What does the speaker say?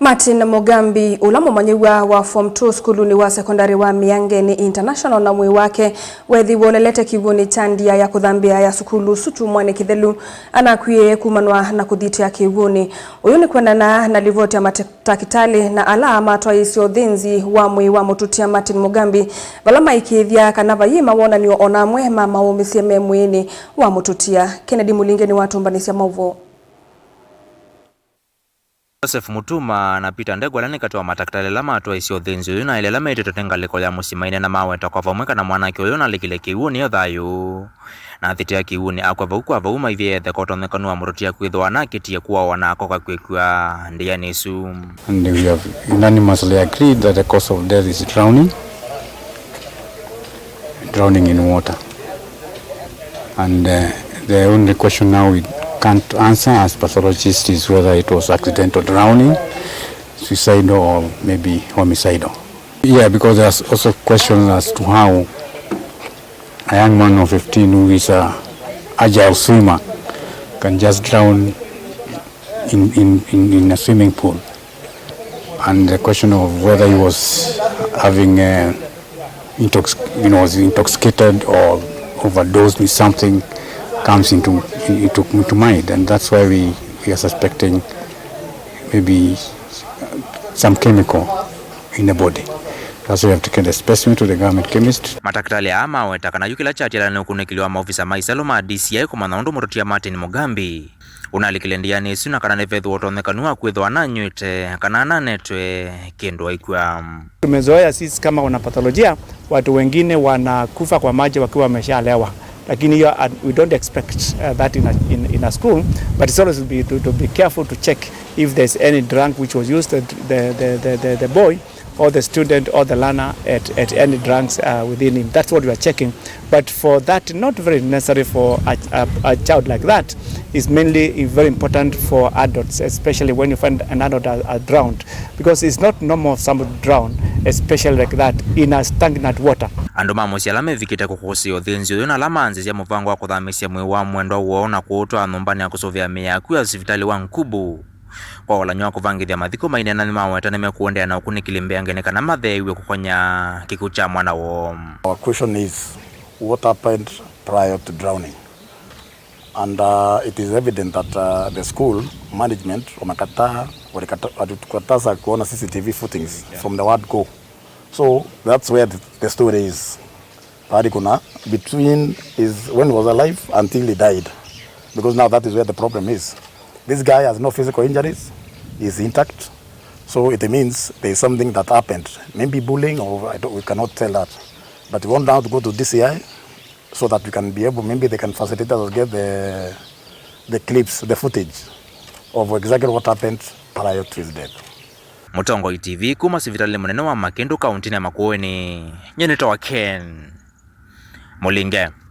Martin Mugambi ula Mumanyiw'A wa Form 2 sukuluni wa sekondari wa Miangeni International na mwii wake weethiiwe ulelete Kiw'Uni cha ndia ya kuthambia ya sukulu kyumwa kithelu anakwie kumanwa na Kuthitia Kiw'Uni. Uyu ni kwianana na livoti ya matakitali na ala matwaiisya uthinzi wa mwiiwa mututia Martin Mugambi vala mayikiithya kana vayi mawonan'yo onamwe ma maumisye me mwiini wa mututia. Kennedy Mulingeni watumbanisya mauvo. Joseph Mutuma na Peter Ndegwa lani katoa matakitali la matwaiisya uthinzi uyu na ile la meite totengaliko ya musimaine na maweta kwa vamweka na mwanake uyu na likile Kiw'Uni yo thayu na Kuthitia Kiw'Uni akwa vauku vauma ivyethe kotonekanu mututia kwithiwa anakitie kuwa wanako kakwikiwa ndia nisu. And we have unanimously agreed that the cause of death is drowning in water. And the only question now we can't answer as pathologists is whether it was accidental drowning, suicidal, or maybe homicidal. Yeah, because there's also questions as to how a young man of 15 who is an agile swimmer can just drown in a swimming pool. And the question of whether he was having was intoxicated or overdosed with something comes into mind, and that's why we are suspecting maybe some chemical in the body. That's why we have taken the specimen to the government chemist. Matakitali ama weta kana yukila chatila na kunekiliwa maofisa maisalo ma DCI kumanwa mututia Martin Mugambi unalikile ndia nisu na kana nevethu otonekanu kwithiwa nanywite kana nanetwe kindu aikwa. Tumezoea sisi kama wana patholojia watu wengine wanakufa kwa maji wakiwa wameshalewa. Lakini we don't expect that in a school, but it's always to be careful to check if there's any drug which was used, the boy or the student or the learner at any drugs within him. That's what we are checking. But for that, not very necessary for a child like that. Is mainly very important for adults, especially when you find an adult drowned, because it's not normal for somebody to drown, especially like that in a stagnant water. Andu mamusya lame vikite kuhusi uthinzi uyu na lamanzi ya muvango wa kuthamisya mwii wa mwendo uo na kuutwa nyumbani ya kusovya miaku ya hospitali wa Nkubu kwa walanywa kuvangithya mathiko maine na maweta nemekuondea na ukunikili Miangeni kana mathaiisya kukonya kiku cha mwana wo. Our question is, what happened prior to drowning? And it is evident that the school management walikataza kuona CCTV footings from the word go. So that's where the story is. Between when he was alive until he died. Because now that is where the problem is. This guy has no physical injuries, he is intact. So it means there is something that happened. Maybe bullying, or we cannot tell that. But we want now to go to DCI so that we can be able, maybe they can facilitate us get the clips, the footage of exactly what happened prior to his death. Mutongo TV kuma sivitali munene wa Makindu kaunti ya Makueni. Nyenito wa Ken Mulinge.